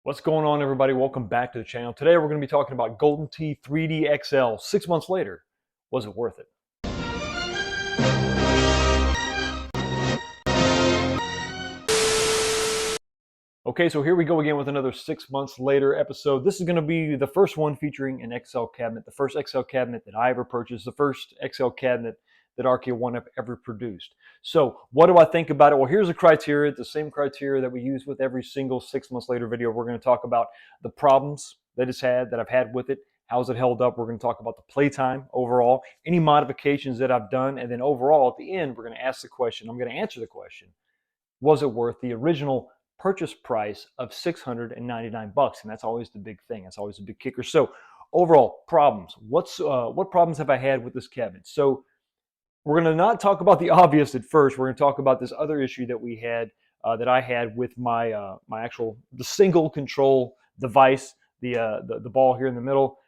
What's going on, everybody? Welcome back to the channel. Today we're going to be talking about Golden Tee 3D XL 6 months later. Was it worth it? Okay, so here we go again with another 6 months later episode. This is going to be the first one featuring an XL cabinet, the first XL cabinet that I ever purchased, the first XL cabinet that Arcade1up ever produced. So what do I think about it? Well, here's the criteria. It's the same criteria that we use with every single 6 months later video. We're going to talk about the problems that I've had with it. How's it held up? We're going to talk about the playtime overall, any modifications that I've done, and then overall at the end, we're going to ask the question. I'm going to answer the question. Was it worth the original purchase price of 699 bucks? And that's always the big thing. That's always a big kicker. So overall problems. What problems have I had with this cabinet? So we're going to not talk about the obvious at first. We're going to talk about this other issue that we had, that I had with the single control device, the ball here in the middle.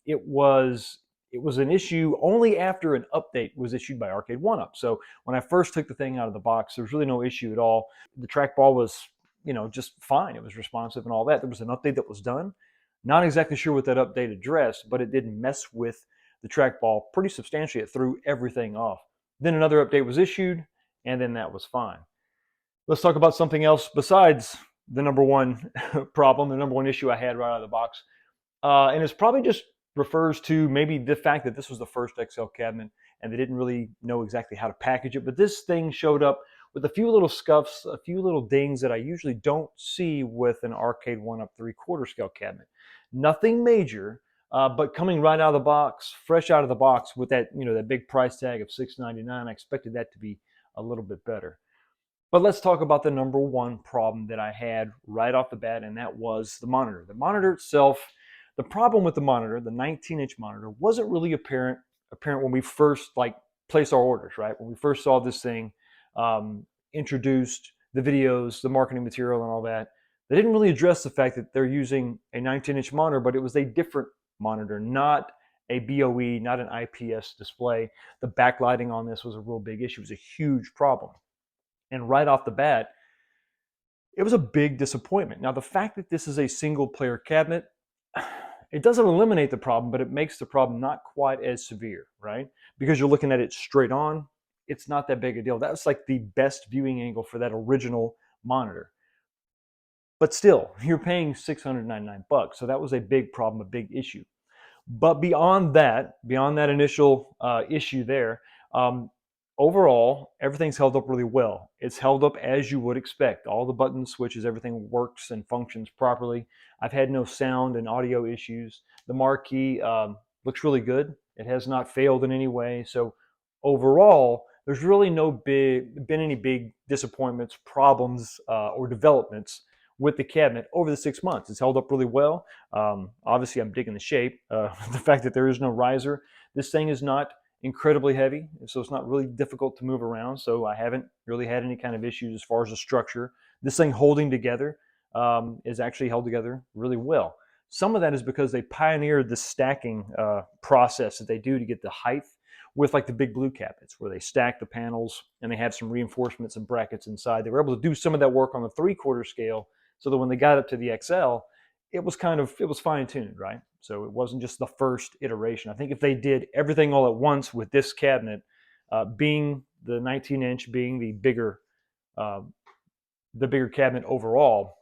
It was an issue only after an update was issued by Arcade1up. So when I first took the thing out of the box, there was really no issue at all. The trackball was, just fine. It was responsive and all that. There was an update that was done. Not exactly sure what that update addressed, but it didn't mess with the trackball pretty substantially. It threw everything off. Then another update was issued, and then that was fine. Let's talk about something else besides the number one problem, the number one issue I had right out of the box. And it's probably just refers to maybe the fact that this was the first XL cabinet and they didn't really know exactly how to package it. But this thing showed up with a few little scuffs, a few little dings that I usually don't see with an Arcade1up 3/4 scale cabinet. Nothing major, but coming right out of the box, fresh out of the box with that, that big price tag of $699, I expected that to be a little bit better. But let's talk about the number one problem that I had right off the bat, and that was the monitor. The monitor itself, the problem with the monitor, the 19-inch monitor, wasn't really apparent when we first placed our orders, right? When we first saw this thing introduced, the videos, the marketing material and all that, they didn't really address the fact that they're using a 19-inch monitor, but it was a different monitor, not a BOE, not an IPS display. The backlighting on this was a real big issue. It was a huge problem. And right off the bat, it was a big disappointment. Now, the fact that this is a single player cabinet, it doesn't eliminate the problem, but it makes the problem not quite as severe, right? Because you're looking at it straight on, it's not that big a deal. That's like the best viewing angle for that original monitor. But still, you're paying 699 bucks. So that was a big problem, a big issue. But beyond that initial issue there, overall, everything's held up really well. It's held up as you would expect. All the buttons, switches, everything works and functions properly. I've had no sound and audio issues. The marquee looks really good. It has not failed in any way. So overall, there's really been any big disappointments, problems, or developments with the cabinet over the 6 months. It's held up really well. Obviously, I'm digging the shape. The fact that there is no riser. This thing is not incredibly heavy, so it's not really difficult to move around. So I haven't really had any kind of issues as far as the structure. This thing holding together is actually held together really well. Some of that is because they pioneered the stacking process that they do to get the height with like the big blue cabinets where they stack the panels and they have some reinforcements and brackets inside. They were able to do some of that work on the 3/4 scale so that when they got up to the XL, it was fine-tuned, right? So it wasn't just the first iteration. I think if they did everything all at once with this cabinet, being the 19-inch, being the bigger cabinet overall,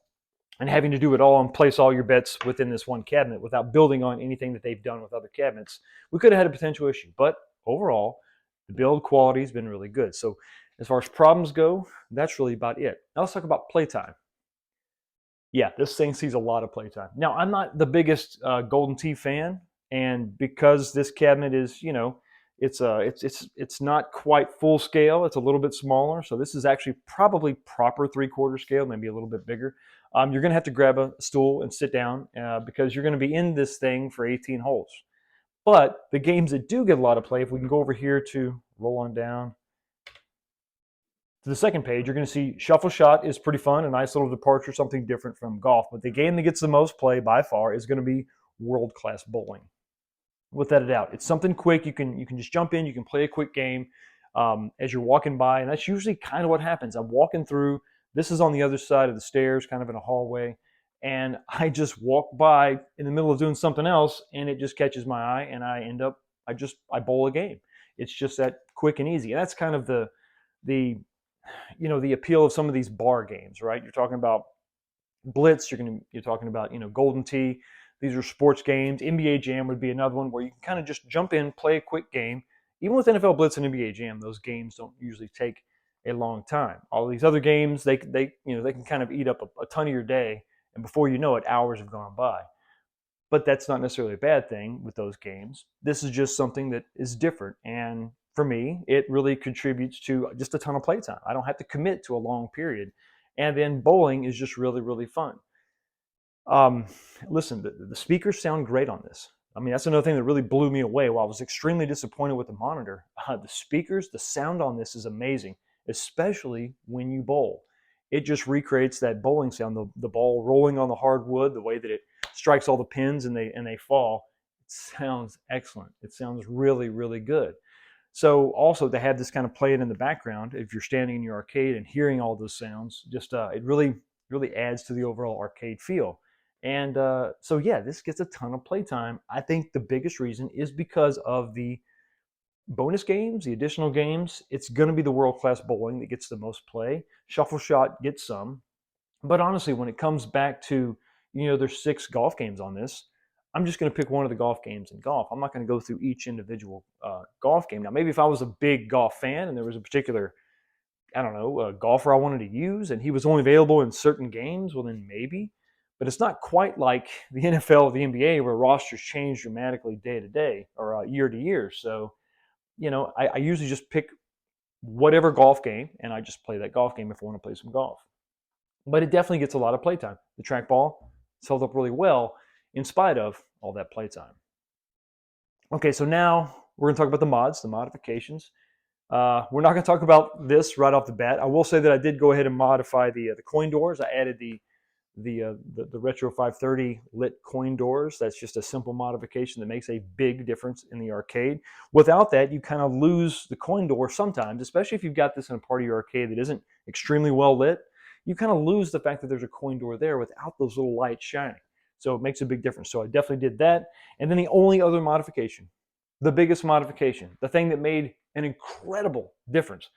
and having to do it all and place all your bets within this one cabinet without building on anything that they've done with other cabinets, we could have had a potential issue. But overall, the build quality has been really good. So as far as problems go, that's really about it. Now let's talk about playtime. Yeah, this thing sees a lot of playtime. Now, I'm not the biggest Golden Tee fan, and because this cabinet is, it's not quite full scale. It's a little bit smaller, so this is actually probably proper 3/4 scale, maybe a little bit bigger. You're going to have to grab a stool and sit down because you're going to be in this thing for 18 holes. But the games that do get a lot of play, if we can go over here to roll on down to the second page, you're going to see Shuffle Shot is pretty fun, a nice little departure, something different from golf. But the game that gets the most play by far is going to be World Class Bowling. Without a doubt, it's something quick. You can just jump in, you can play a quick game as you're walking by, and that's usually kind of what happens. I'm walking through. This is on the other side of the stairs, kind of in a hallway, and I just walk by in the middle of doing something else, and it just catches my eye, and I bowl a game. It's just that quick and easy. And that's kind of the the appeal of some of these bar games, right? You're talking about Blitz. You're talking about Golden Tee. These are sports games. NBA Jam would be another one where you can kind of just jump in, play a quick game. Even with NFL Blitz and NBA Jam, those games don't usually take a long time. All these other games, they can kind of eat up a ton of your day, and before you know it, hours have gone by. But that's not necessarily a bad thing with those games. This is just something that is different, and for me, it really contributes to just a ton of playtime. I don't have to commit to a long period, and then bowling is just really, really fun. Um, Listen, the speakers sound great on this. I mean, that's another thing that really blew me away. While I was extremely disappointed with the monitor, the speakers, the sound on this is amazing, especially when you bowl. It just recreates that bowling sound, the ball rolling on the hardwood, the way that it strikes all the pins and they fall. It sounds excellent. It sounds really, really good. So also to have this kind of playing in the background, if you're standing in your arcade and hearing all those sounds, just it really adds to the overall arcade feel. And so yeah, this gets a ton of playtime. I think the biggest reason is because of the bonus games, the additional games. It's going to be the world class bowling that gets the most play. Shuffle shot gets some, but honestly, when it comes back to, there's 6 golf games on this, I'm just going to pick one of the golf games in golf. I'm not going to go through each individual golf game. Now, maybe if I was a big golf fan and there was a particular, I don't know, a golfer I wanted to use and he was only available in certain games, well, then maybe. But it's not quite like the NFL or the NBA where rosters change dramatically day to day or year to year. So, I usually just pick whatever golf game and I just play that golf game if I want to play some golf. But it definitely gets a lot of playtime. The trackball is held up really well in spite of all that playtime. Okay, so now we're going to talk about the mods, the modifications. We're not going to talk about this right off the bat. I will say that I did go ahead and modify the coin doors. I added the Retro 530 lit coin doors. That's just a simple modification that makes a big difference in the arcade. Without that, you kind of lose the coin door sometimes, especially if you've got this in a part of your arcade that isn't extremely well lit. You kind of lose the fact that there's a coin door there without those little lights shining. So it makes a big difference. So I definitely did that. And then the only other modification, the biggest modification, the thing that made an incredible difference,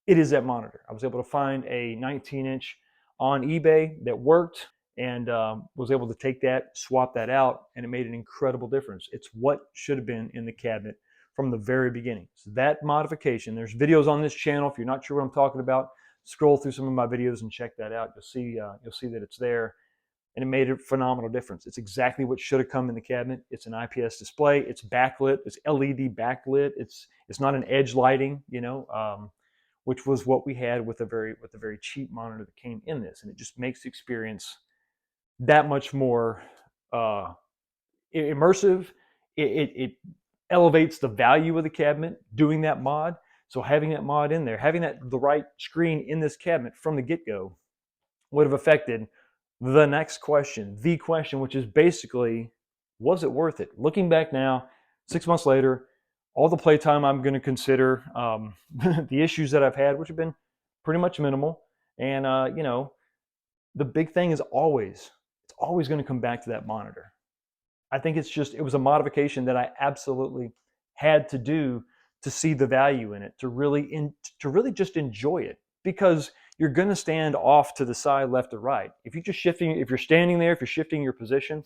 it is that monitor. I was able to find a 19-inch on eBay that worked and was able to take that, swap that out, and it made an incredible difference. It's what should have been in the cabinet from the very beginning. So that modification, there's videos on this channel. If you're not sure what I'm talking about, scroll through some of my videos and check that out. You'll see that it's there, and it made a phenomenal difference. It's exactly what should have come in the cabinet. It's an IPS display. It's backlit. It's LED backlit. It's not an edge lighting, which was what we had with the very cheap monitor that came in this, and it just makes the experience that much more immersive. It elevates the value of the cabinet doing that mod. So having that mod in there, having the right screen in this cabinet from the get-go would have affected the next question, which is basically, was it worth it? Looking back now, 6 months later, all the playtime I'm going to consider, the issues that I've had, which have been pretty much minimal, and the big thing is it's always going to come back to that monitor. I think it was a modification that I absolutely had to do to see the value in it, to really just enjoy it, because you're going to stand off to the side, left or right. If you're standing there, if you're shifting your position,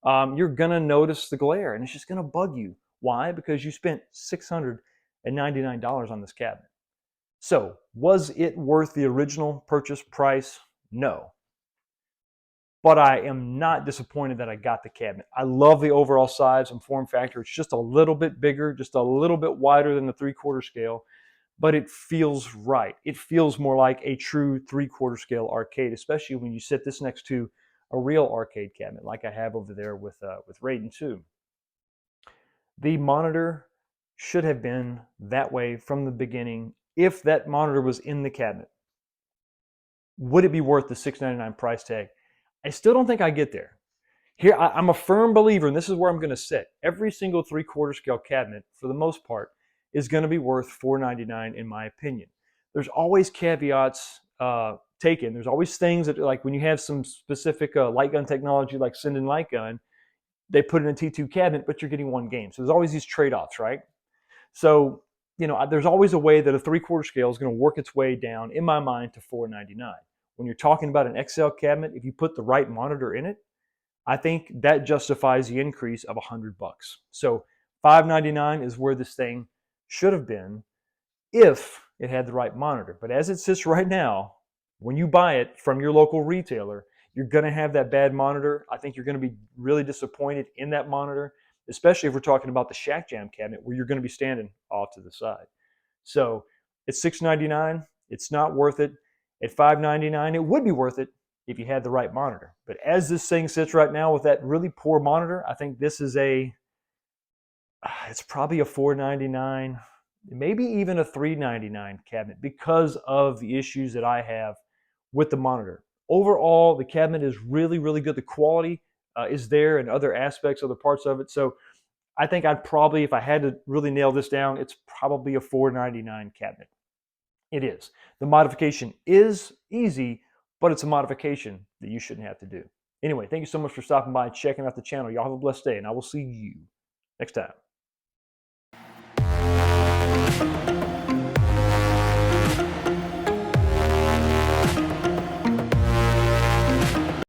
you're going to notice the glare, and it's just going to bug you. Why? Because you spent $699 on this cabinet. So was it worth the original purchase price? No. But I am not disappointed that I got the cabinet. I love the overall size and form factor. It's just a little bit bigger, just a little bit wider than the 3/4 scale, but it feels right. It feels more like a true 3/4 scale arcade, especially when you sit this next to a real arcade cabinet like I have over there with Raiden 2. The monitor should have been that way from the beginning. If that monitor was in the cabinet, would it be worth the $699 price tag? I still don't think I get there. Here, I'm a firm believer, and this is where I'm going to sit. Every single 3/4 scale cabinet, for the most part, is going to be worth $499 in my opinion. There's always caveats taken. There's always things that, like when you have some specific light gun technology like Sinden light gun, they put in a T2 cabinet, but you're getting one game. So there's always these trade-offs, right? So, there's always a way that a 3/4 scale is going to work its way down, in my mind, to $499. When you're talking about an XL cabinet, if you put the right monitor in it, I think that justifies the increase of $100. So $599 is where this thing should have been if it had the right monitor. But as it sits right now, when you buy it from your local retailer, you're going to have that bad monitor. I think you're going to be really disappointed in that monitor, especially if we're talking about the Shack Jam cabinet where you're going to be standing off to the side. So it's $699. It's not worth it. At $599, it would be worth it if you had the right monitor. But as this thing sits right now with that really poor monitor, I think this is it's probably a $499, maybe even a $399 cabinet because of the issues that I have with the monitor. Overall, the cabinet is really, really good. The quality is there and other aspects, other parts of it. So I think I'd probably, if I had to really nail this down, it's probably a $499 cabinet. It is. The modification is easy, but it's a modification that you shouldn't have to do. Anyway, thank you so much for stopping by and checking out the channel. Y'all have a blessed day, and I will see you next time.